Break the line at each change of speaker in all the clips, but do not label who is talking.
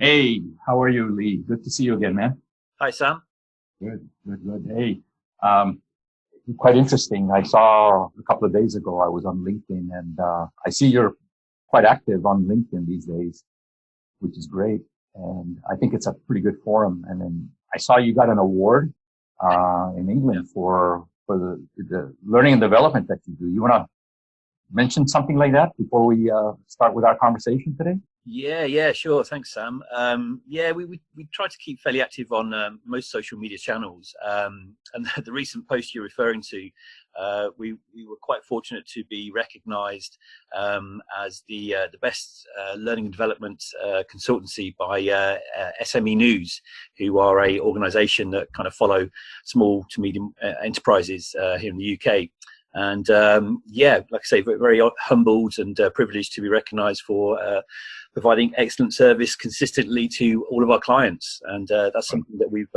Hey, how are you, Lee? Good to see you again, man.
Hi, Sam.
Good, good, good. Hey, um, quite interesting. I saw a couple of days ago, I was on LinkedIn and, I see you're quite active on LinkedIn these days, which is great. And I think it's a pretty good forum. And then I saw you got an award, in
Yeah.
England for the learning and development that you do. You want to mention something like that before we, start with our conversation today?
Yeah, sure. Thanks, Sam. Yeah, we try to keep fairly active on most social media channels. And the recent post you're referring to, we were quite fortunate to be recognised as the best learning and development consultancy by SME News, who are a organisation that kind of follow small to medium enterprises here in the UK. And yeah, like I say, very humbled and privileged to be recognised for providing excellent service consistently to all of our clients. And that's something that we've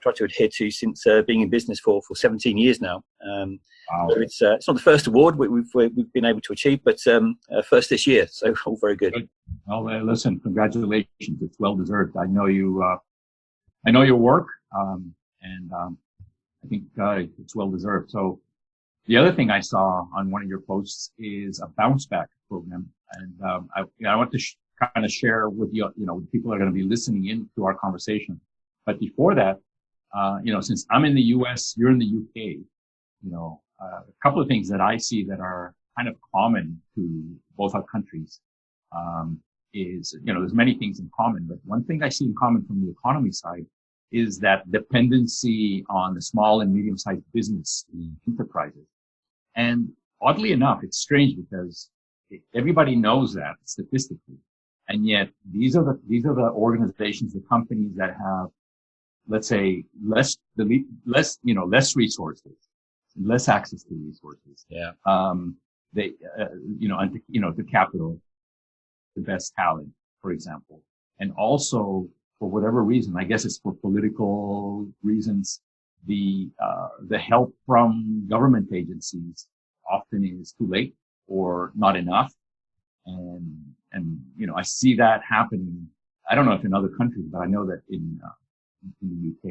tried to adhere to since being in business for 17 years now.
Wow.
So it's not the first award we've been able to achieve, but first this year. So all very good.
Good. Well, listen, congratulations. It's well deserved. I know your work, and I think it's well deserved. So the other thing I saw on one of your posts is a bounce back program, and I want to kind of share with you, with people that are going to be listening in to our conversation. But before that, since I'm in the U.S., you're in the U.K., a couple of things that I see that are kind of common to both our countries. Is, there's many things in common, but one thing I see in common from the economy side is that dependency on the small and medium-sized business enterprises. And oddly enough, it's strange because everybody knows that statistically. And yet these are the organizations, the companies that have, let's say, less resources, less access to resources.
Yeah.
They, the capital, the best talent, for example. And also, for whatever reason, I guess it's for political reasons, the help from government agencies often is too late or not enough. And I see that happening. I don't know if in other countries, but I know that in the UK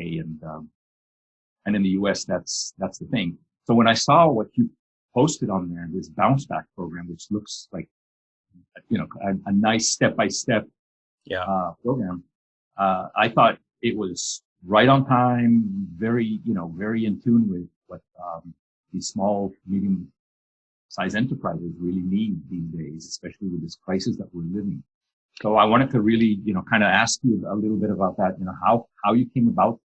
and in the US, that's the thing. So when I saw what you posted on there, this bounce back program, which looks like, a nice step-by-step
Yeah.
program, I thought it was right on time, very in tune with what these small, medium-sized enterprises really need these days, especially with this crisis that we're living. So I wanted to really, kind of ask you a little bit about that, how you came about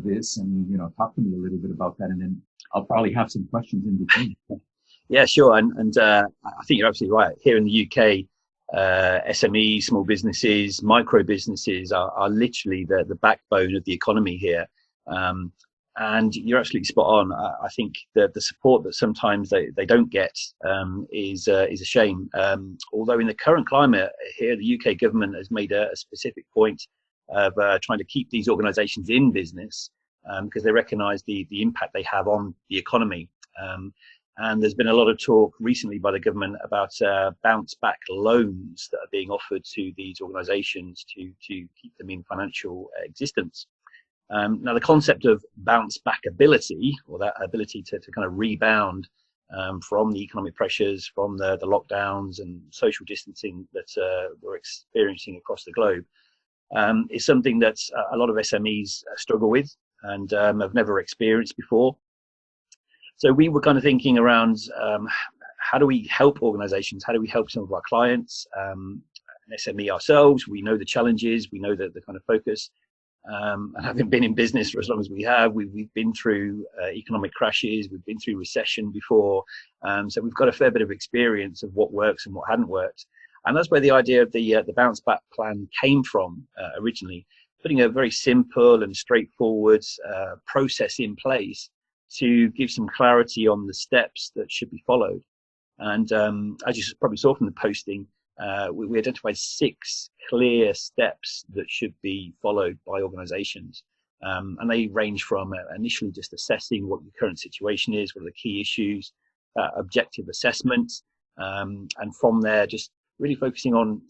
this, and talk to me a little bit about that, and then I'll probably have some questions in between.
Yeah, sure. And I think you're absolutely right. Here in the UK, SMEs, small businesses, micro businesses are literally the backbone of the economy here. And you're absolutely spot on. I think the support that sometimes they don't get is a shame. Although in the current climate here, the UK government has made a specific point of trying to keep these organisations in business because they recognise the impact they have on the economy. And there's been a lot of talk recently by the government about bounce back loans that are being offered to these organisations to keep them in financial existence. Now, the concept of bounce back ability, or that ability to kind of rebound from the economic pressures, from the lockdowns and social distancing that we're experiencing across the globe, is something that a lot of SMEs struggle with and have never experienced before. So we were kind of thinking around how do we help organizations? How do we help some of our clients? An SME ourselves, we know the challenges, we know the kind of focus. And having been in business for as long as we have, we've been through economic crashes, we've been through recession before. So we've got a fair bit of experience of what works and what hadn't worked. And that's where the idea of the bounce back plan came from originally, putting a very simple and straightforward process in place to give some clarity on the steps that should be followed. And as you probably saw from the posting, we identified 6 clear steps that should be followed by organizations. And they range from initially just assessing what your current situation is, what are the key issues, objective assessment, and from there just really focusing on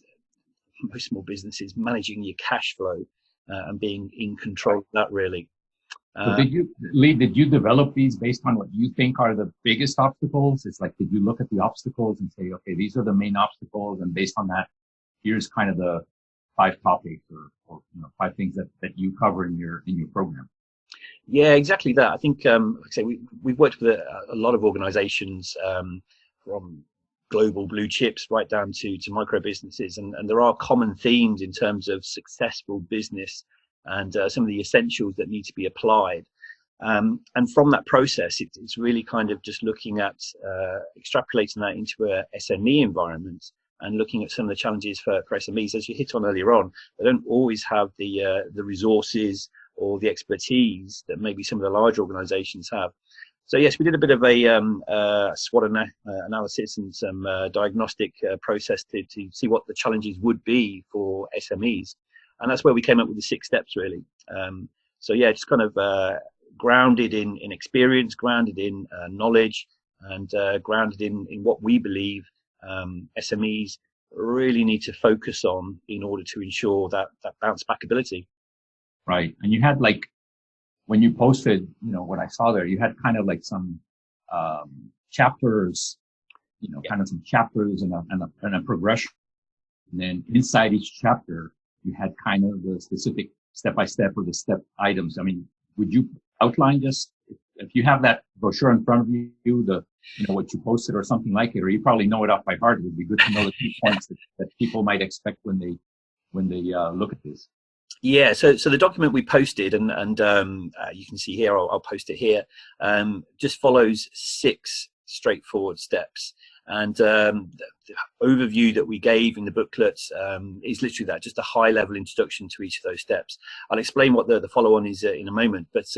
most small businesses, managing your cash flow and being in control of that, really.
So did you develop these based on what you think are the biggest obstacles? It's like, did you look at the obstacles and say, okay, these are the main obstacles, and based on that, here's kind of the 5 topics or 5 things that you cover in your program?
Yeah, exactly that. I think, like I say, we've worked with a lot of organizations, from global blue chips right down to micro businesses, and there are common themes in terms of successful business and some of the essentials that need to be applied. And from that process, it's really kind of just looking at extrapolating that into a SME environment and looking at some of the challenges for SMEs. As you hit on earlier on, they don't always have the resources or the expertise that maybe some of the larger organizations have. So yes, we did a bit of a SWOT analysis and some diagnostic process to see what the challenges would be for SMEs. And that's where we came up with the 6 steps, really. So yeah, just kind of grounded in experience, grounded in knowledge, and grounded in what we believe SMEs really need to focus on in order to ensure that bounce back ability.
Right. And you had, like, when you posted, what I saw there, you had kind of like some chapters, kind of some chapters and a progression. And then inside each chapter, you had kind of the specific step-by-step or the step items. I mean, would you outline just, if you have that brochure in front of you, what you posted or something like it, or you probably know it off by heart, it would be good to know the key points that people might expect when they look at this.
Yeah, so the document we posted, and you can see here, I'll post it here, just follows 6 straightforward steps. And the overview that we gave in the booklet is literally that, just a high-level introduction to each of those steps. I'll explain what the follow-on is in a moment. But as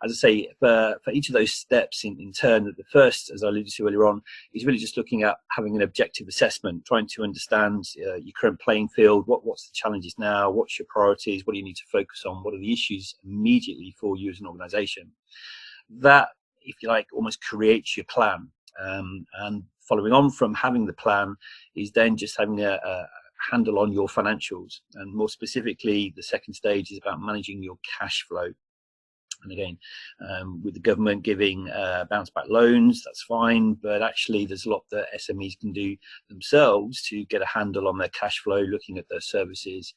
I say, for each of those steps in turn, the first, as I alluded to earlier on, is really just looking at having an objective assessment, trying to understand your current playing field, what's the challenges now, what's your priorities, what do you need to focus on, what are the issues immediately for you as an organization. That, if you like, almost creates your plan. And following on from having the plan is then just having a handle on your financials. And more specifically, the second stage is about managing your cash flow. And again, with the government giving bounce back loans, that's fine. But actually, there's a lot that SMEs can do themselves to get a handle on their cash flow, looking at their services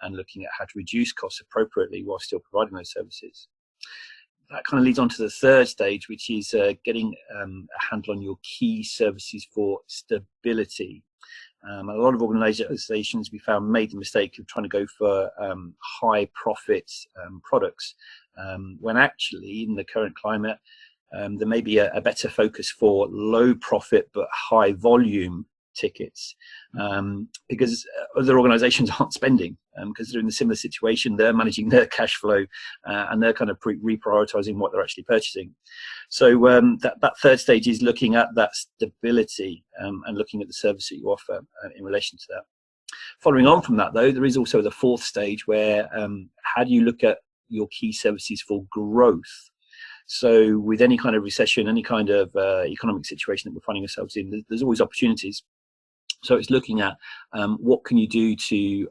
and looking at how to reduce costs appropriately while still providing those services. That kind of leads on to the third stage, which is getting a handle on your key services for stability. A lot of organizations we found made the mistake of trying to go for high profit products, when actually in the current climate, there may be a better focus for low profit but high volume tickets, because other organizations aren't spending because they're in a similar situation. They're managing their cash flow and they're kind of reprioritizing what they're actually purchasing. So that third stage is looking at that stability and looking at the service that you offer in relation to that. Following on from that, though, there is also the fourth stage where how do you look at your key services for growth? So with any kind of recession, any kind of economic situation that we're finding ourselves in, there's always opportunities. So it's looking at what can you do to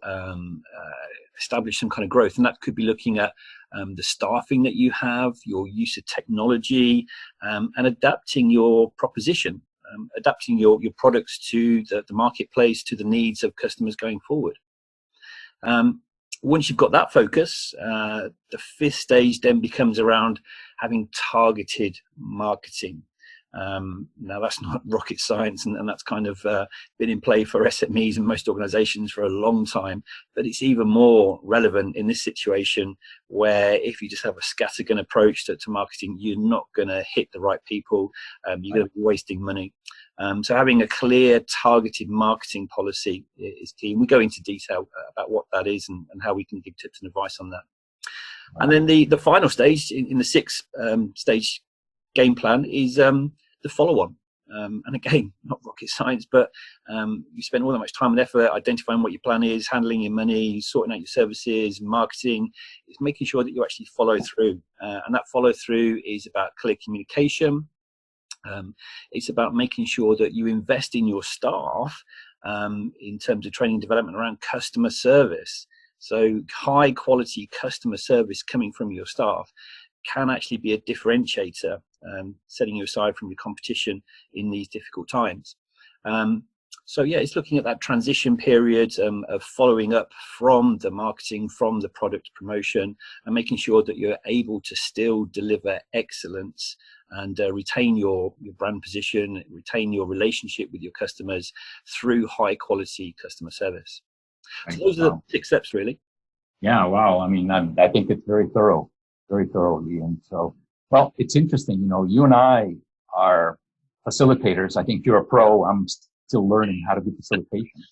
establish some kind of growth, and that could be looking at the staffing that you have, your use of technology, and adapting your proposition, adapting your products to the marketplace, to the needs of customers going forward. Once you've got that focus, the fifth stage then becomes around having targeted marketing. Now that's not rocket science, and that's kind of been in play for SMEs and most organizations for a long time, but it's even more relevant in this situation where if you just have a scattergun approach to marketing, you're not going to hit the right people, you're going to be wasting money. So having a clear targeted marketing policy is key, and we go into detail about what that is and how we can give tips and advice on that. And then the final stage in the sixth stage game plan is the follow-on. And again, not rocket science, but you spend all that much time and effort identifying what your plan is, handling your money, sorting out your services, marketing. It's making sure that you actually follow through. And that follow through is about clear communication. It's about making sure that you invest in your staff in terms of training and development around customer service. So high quality customer service coming from your staff can actually be a differentiator, setting you aside from your competition in these difficult times. So yeah, it's looking at that transition period of following up from the marketing, from the product promotion, and making sure that you're able to still deliver excellence and retain your brand position, retain your relationship with your customers through high quality customer service. So those are the 6 steps, really.
Yeah, wow. I mean, I think it's very thorough, Ian. So, well, it's interesting. You know, you and I are facilitators. I think you're a pro. I'm still learning how to do facilitation.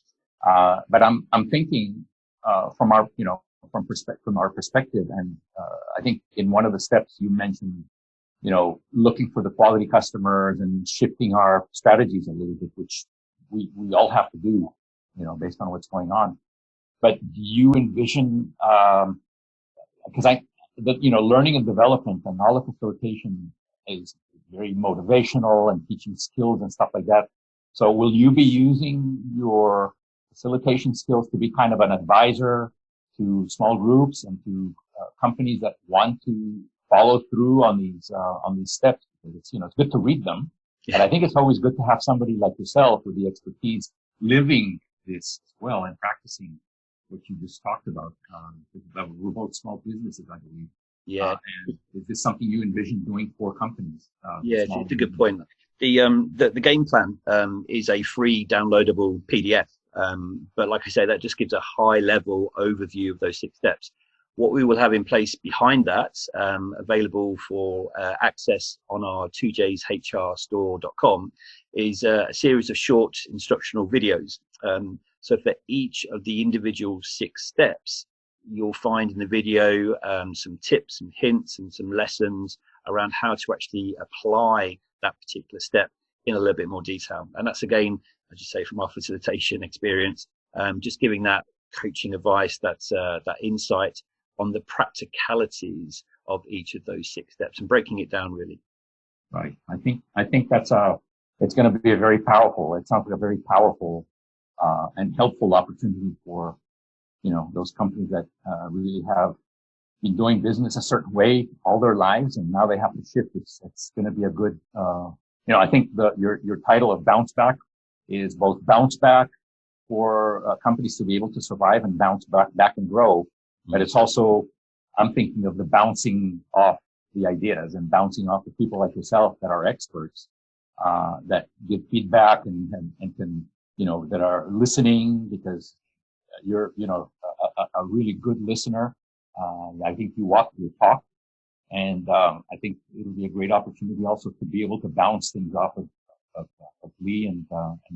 But I'm thinking, from our, you know, from our perspective. And, I think in one of the steps you mentioned, you know, looking for the quality customers and shifting our strategies a little bit, which we all have to do, you know, based on what's going on. But do you envision, because you know, learning and development and all the facilitation is very motivational and teaching skills and stuff like that. So will you be using your facilitation skills to be kind of an advisor to small groups and to companies that want to follow through on these steps? Because it's, you know, it's good to read them, but I think it's always good to have somebody like yourself with the expertise living this as well and practicing what you just talked about. We're both small businesses, I believe.
Yeah.
And is this something you envision doing for companies?
Yeah, it's a good point. The game plan is a free downloadable PDF. But like I say, that just gives a high level overview of those 6 steps. What we will have in place behind that, available for access on our 2jshrstore.com, is a series of short instructional videos. So for each of the individual 6 steps, you'll find in the video some tips, some hints, and some lessons around how to actually apply that particular step in a little bit more detail. And that's, again, as you say, from our facilitation experience, just giving that coaching advice, that insight on the practicalities of each of those 6 steps and breaking it down, really.
Right. I think that's it's going to be a very powerful. It sounds like a very powerful and helpful opportunity for, you know, those companies that really have been doing business a certain way all their lives, and now they have to shift. It's going to be a good, you know, I think your title of Bounce Back is both bounce back for companies to be able to survive and bounce back and grow. But it's also, I'm thinking of the bouncing off the ideas and bouncing off the people like yourself that are experts, that give feedback and can, you know, that are listening, because you're, you know, a really good listener. I think you walk your talk, and I think it'll be a great opportunity also to be able to bounce things off of Lee and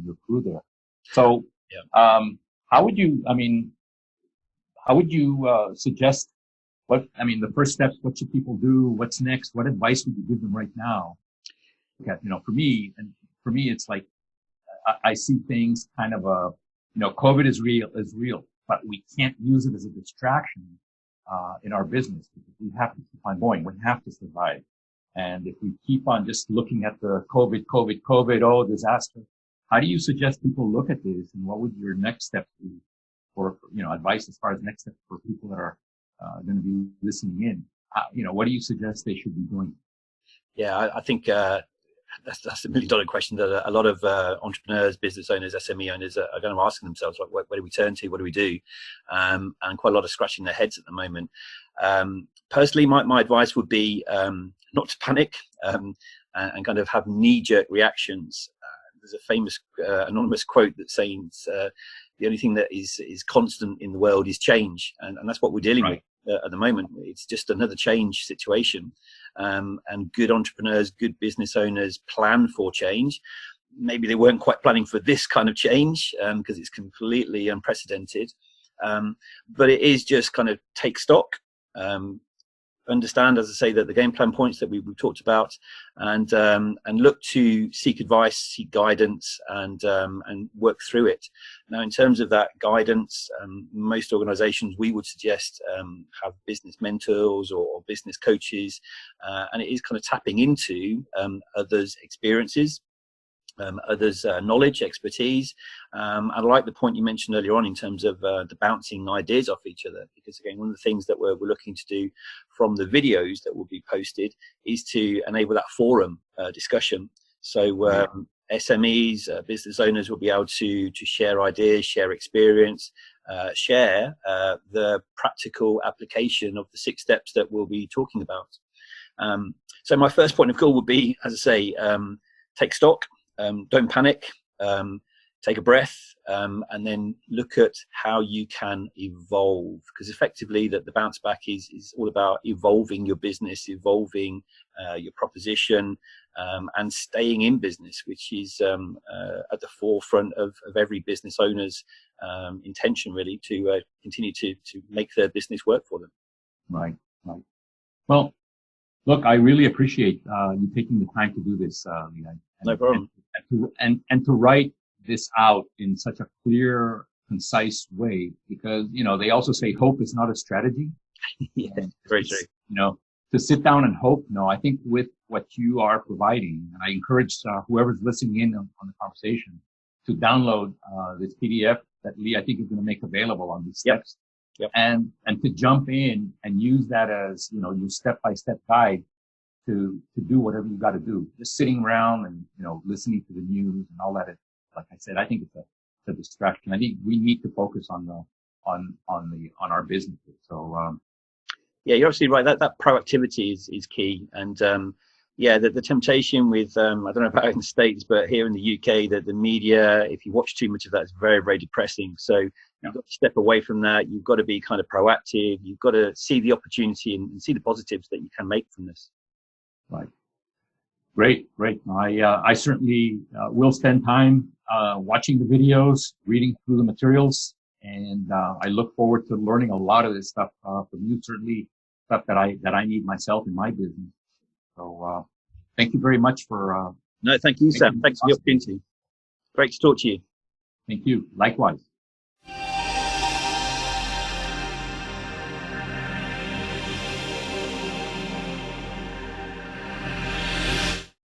your crew there. So, yeah. How would you suggest the first steps? What should people do? What's next? What advice would you give them right now? Okay, you know, for me, it's like, I see things kind of you know, COVID is real, but we can't use it as a distraction, in our business, because we have to keep on going. We have to survive. And if we keep on just looking at the COVID, oh, disaster, how do you suggest people look at this? And what would your next steps be for, you know, advice as far as next steps for people that are going to be listening in? You know, what do you suggest they should be doing?
Yeah, I think that's $1 million question that a lot of entrepreneurs, business owners, SME owners are going to ask themselves, like, where do we turn to? What do we do? And quite a lot of scratching their heads at the moment. Personally, my advice would be not to panic and kind of have knee-jerk reactions. There's a famous anonymous quote that says, the only thing that is constant in the world is change. And that's what we're dealing with at the moment. It's just another change situation. And good entrepreneurs, good business owners plan for change. Maybe they weren't quite planning for this kind of change, because it's completely unprecedented. But it is just kind of take stock, understand, as I say, that the game plan points that we've talked about, and look to seek advice, seek guidance, and work through it. Now, in terms of that guidance, most organizations, we would suggest have business mentors or business coaches, and it is kind of tapping into others' experiences. others' knowledge, expertise. I like the point you mentioned earlier on in terms of the bouncing ideas off each other, because again, one of the things that we're looking to do from the videos that will be posted is to enable that forum discussion. So SMEs, business owners will be able to share ideas, share experience, share the practical application of the 6 steps that we'll be talking about. So my first point of call would be, as I say, take stock. Don't panic, take a breath, and then look at how you can evolve, because effectively the bounce back is all about evolving your business, evolving your proposition, and staying in business, which is at the forefront of every business owner's intention, really, to continue to make their business work for them.
Right. Well, look, I really appreciate you taking the time to do this, Lee.
No problem.
And to write this out in such a clear, concise way, because, you know, they also say hope is not a strategy.
Yeah, very true.
You know, to sit down and hope. No, I think with what you are providing, and I encourage whoever's listening in on the conversation to download this PDF that Lee, I think, is going to make available on these steps.
Yep.
And to jump in and use that as, you know, your step-by-step guide to do whatever you got to do. Just sitting around and, you know, listening to the news and all that. Like I said, I think it's a distraction. I think we need to focus on our businesses. So,
yeah, you're absolutely right. That proactivity is key. And, yeah, the temptation with, I don't know about in the States, but here in the UK, that the media, if you watch too much of that, it's very, very depressing. So you've got to step away from that. You've got to be kind of proactive. You've got to see the opportunity and see the positives that you can make from this.
Right. Great. I certainly will spend time watching the videos, reading through the materials, and I look forward to learning a lot of this stuff from you. Certainly stuff that I need myself in my business. So thank you very much for.
No, thank you, Sam. Thanks for the opportunity. Great to talk to you.
Thank you. Likewise.